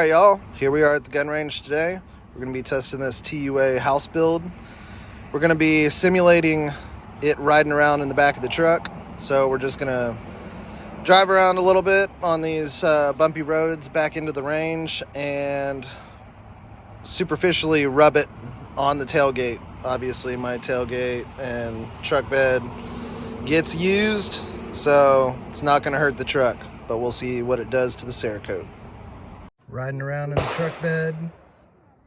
All right, y'all, here we are at the gun range today. We're going to be testing this TUA house build. We're going to be simulating it riding around in the back of the truck. So we're just going to drive around a little bit on these bumpy roads back into the range and superficially rub it on the tailgate. Obviously, my tailgate and truck bed gets used, so it's not going to hurt the truck, but we'll see what it does to the Cerakote. Riding around in the truck bed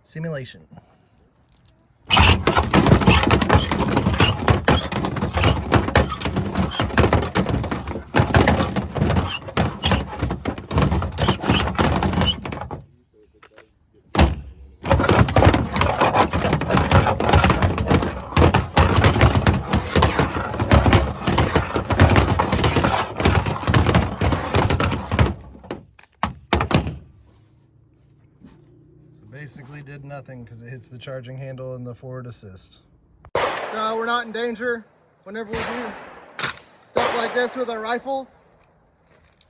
simulation. Basically did nothing because it hits the charging handle and the forward assist. So we're not in danger whenever we do stuff like this with our rifles.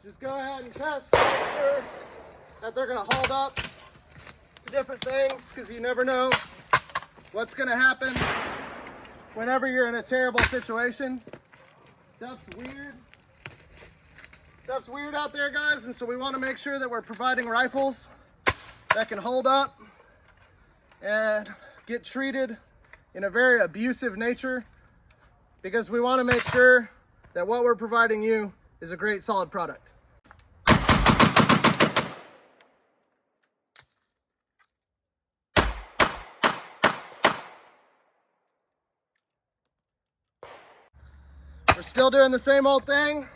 Just go ahead and test to make sure that they're going to hold up to different things, because you never know what's going to happen whenever you're in a terrible situation. Stuff's weird out there, guys, and so we want to make sure that we're providing rifles that can hold up and get treated in a very abusive nature, because we want to make sure that what we're providing you is a great solid product. We're still doing the same old thing,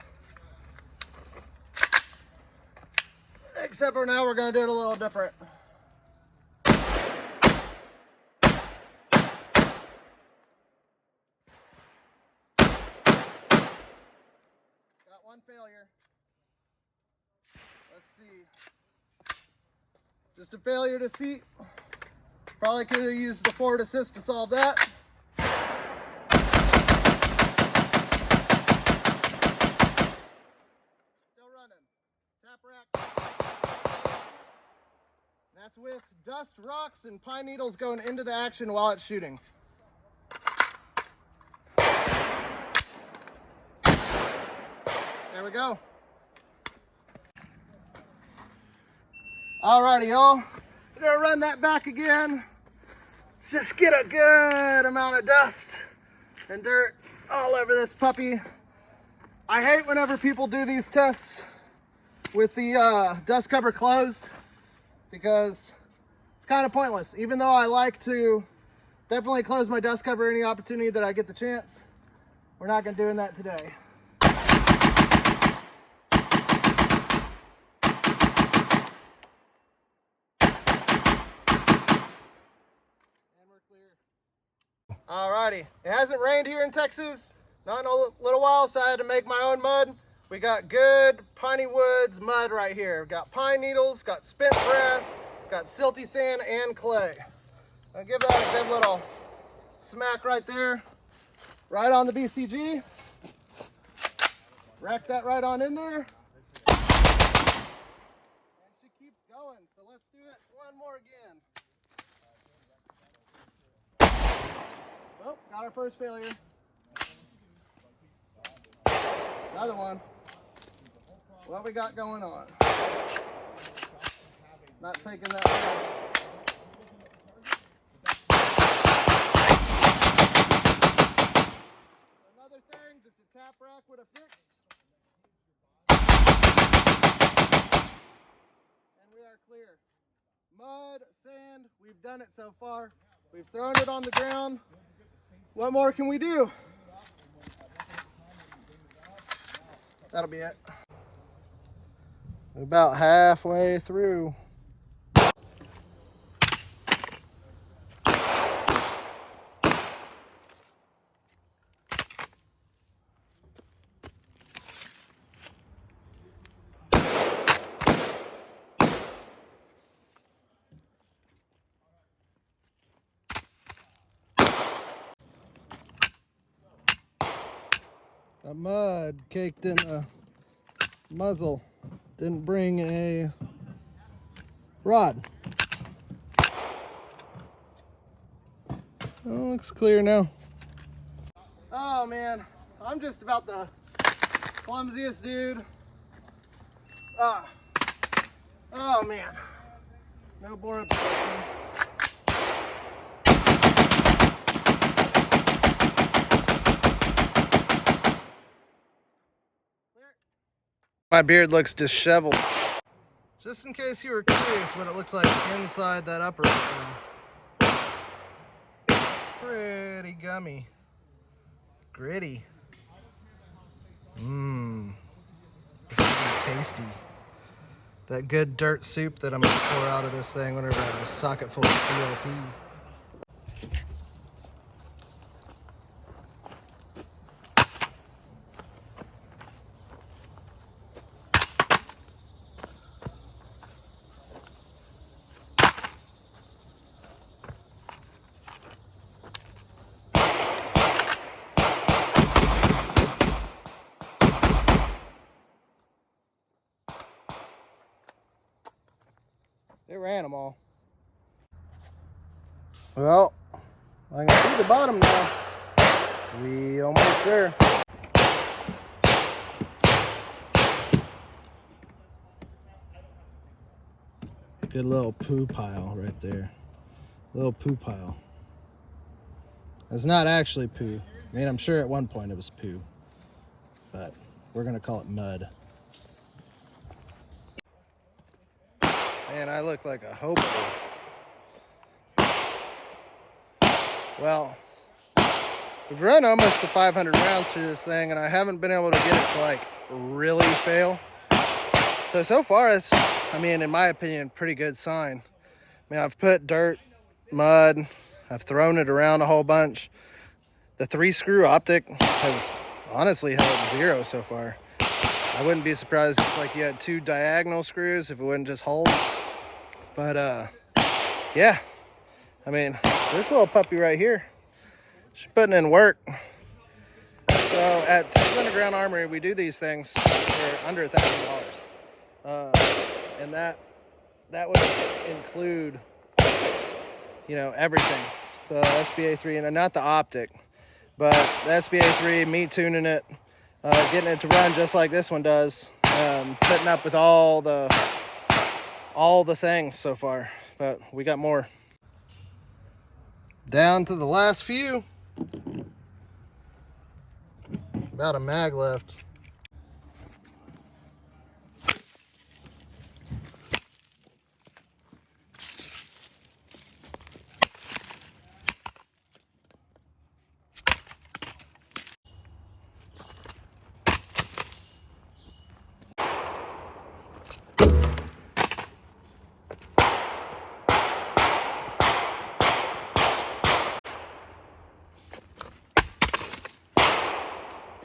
except for now we're going to do it a little different. Got one failure. Let's see. Just a failure to seat. Probably could have used the forward assist to solve that. Still running. Tap rack. That's with dust, rocks, and pine needles going into the action while it's shooting. There we go. Alrighty, y'all. We're gonna run that back again. Let's just get a good amount of dust and dirt all over this puppy. I hate whenever people do these tests with the dust cover closed, because it's kind of pointless. Even though I like to definitely close my dust cover any opportunity that I get the chance, we're not gonna do that today. Alrighty, it hasn't rained here in Texas, not in a little while, so I had to make my own mud. We got good piney woods mud right here. We've got pine needles, got spent grass, got silty sand and clay. I'll give that a good little smack right there, right on the BCG. Rack that right on in there. And she keeps going, so let's do it one more again. Well, got our first failure. Another one. What we got going on? Not taking that one. Another thing, just a tap rack would have fixed. And we are clear. Mud, sand, we've done it so far. We've thrown it on the ground. What more can we do? That'll be it. About halfway through. That mud caked in the muzzle. Didn't bring a rod. Oh, looks clear now. Oh man, I'm just about the clumsiest dude. Oh man, no bore up. My beard looks disheveled. Just in case you were curious what it looks like inside that upright thing. Pretty gummy. Gritty. Mmm. This is tasty. That good dirt soup that I'm gonna pour out of this thing whenever I have a socket full of CLP. They ran them all. Well, I can see the bottom now. We almost there. Good little poo pile right there. Little poo pile. It's not actually poo. I mean, I'm sure at one point it was poo, but we're gonna call it mud. Man, I look like a hobo. Well, we've run almost to 500 rounds through this thing, and I haven't been able to get it to like really fail. So far it's, I mean, in my opinion, pretty good sign. I mean, I've put dirt, mud, I've thrown it around a whole bunch. The 3-screw optic has honestly held 0 so far. I wouldn't be surprised if like you had 2 diagonal screws if it wouldn't just hold. But yeah, I mean, this little puppy right here, she's putting in work. So at Texas Underground Armory, we do these things for under $1,000. And that would include, you know, everything. The SBA3, and not the optic, but the SBA3, me tuning it, getting it to run just like this one does, putting up with all the things so far, but we got more. Down to the last few. About a mag left.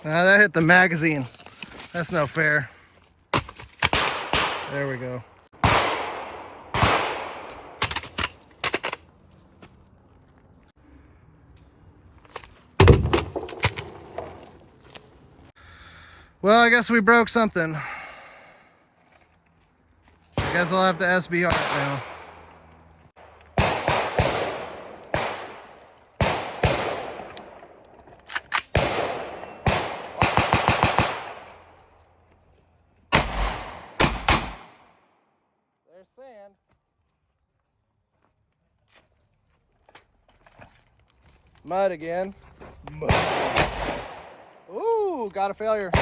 Now that hit the magazine. That's no fair. There we go. Well, I guess we broke something. I guess I'll have to SBR it now. There's sand. Mud again. Mud. Ooh, got a failure.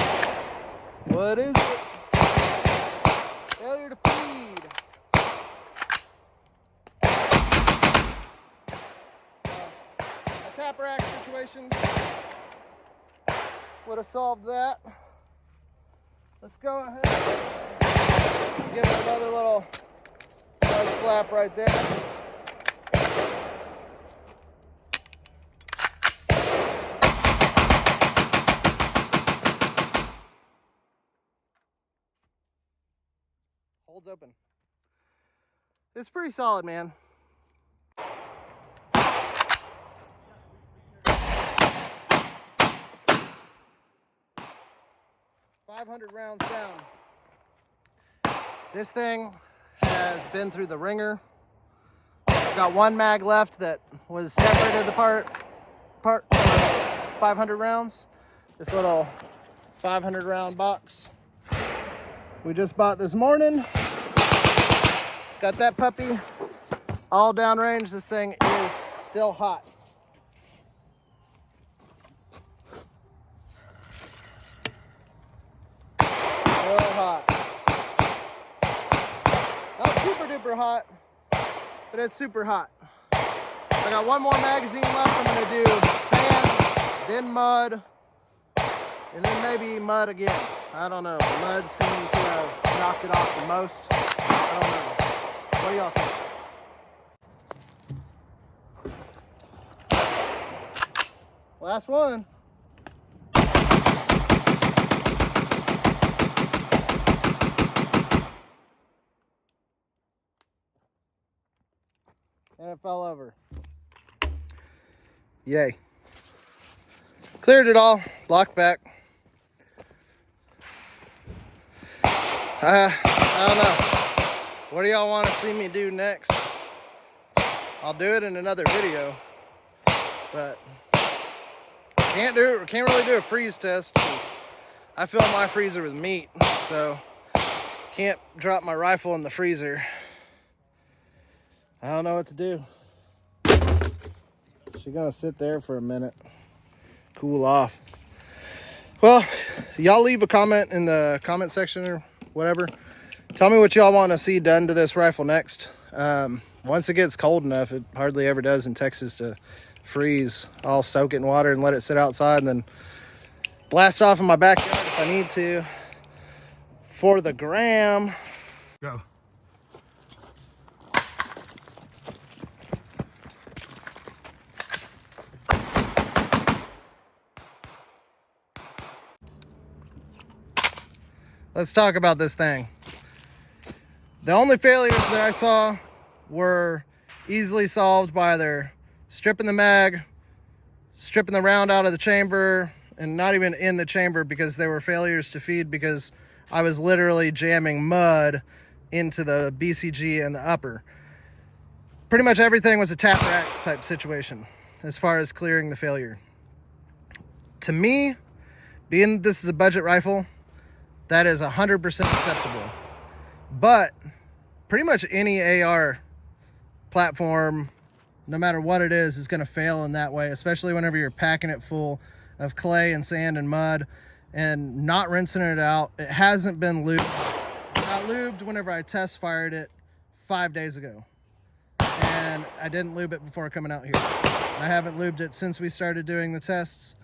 What is it? Failure to feed. A tap rack situation would have solved that. Let's go ahead and give it another little mud slap right there. Holds open. It's pretty solid, man. $500 rounds down. This thing has been through the ringer. Got one mag left that was separated apart 500 rounds. This little 500 round box we just bought this morning. Got that puppy all downrange. This thing is still hot. Real hot. Not super duper hot, but it's super hot. I got one more magazine left. I'm gonna do sand, then mud, and then maybe mud again. I don't know. Mud seemed to have knocked it off the most. I don't know. What do y'all think? Last one. And it fell over. Yay. Cleared it all, locked back. I don't know. What do y'all want to see me do next? I'll do it in another video, but can't really do a freeze test because I fill my freezer with meat, so can't drop my rifle in the freezer. I don't know what to do. She's gonna sit there for a minute, cool off. Well, y'all leave a comment in the comment section or whatever. Tell me what y'all want to see done to this rifle next. Once it gets cold enough, it hardly ever does in Texas to freeze. I'll soak it in water and let it sit outside and then blast off in my backyard if I need to. For the gram. Go. Let's talk about this thing. The only failures that I saw were easily solved by either stripping the mag, stripping the round out of the chamber, and not even in the chamber because they were failures to feed because I was literally jamming mud into the BCG and the upper. Pretty much everything was a tap rack type situation as far as clearing the failure. To me, being this is a budget rifle, that is 100% acceptable. But pretty much any AR platform, no matter what it is going to fail in that way, especially whenever you're packing it full of clay and sand and mud and not rinsing it out. It hasn't been lubed. It got lubed whenever I test fired it 5 days ago. And I didn't lube it before coming out here. I haven't lubed it since we started doing the tests.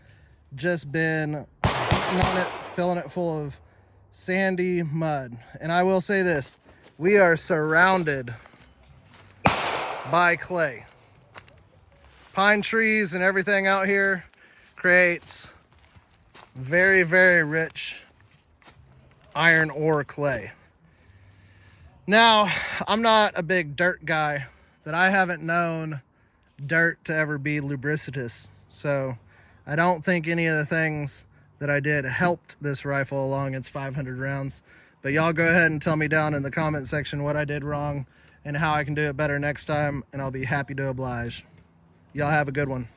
Just been beating on it, filling it full of sandy mud. And I will say this, we are surrounded by clay. Pine trees and everything out here creates very, very rich iron ore clay. Now, I'm not a big dirt guy, but I haven't known dirt to ever be lubricitous. So I don't think any of the things that I did helped this rifle along its 500 rounds. But y'all go ahead and tell me down in the comment section what I did wrong and how I can do it better next time, and I'll be happy to oblige. Y'all have a good one.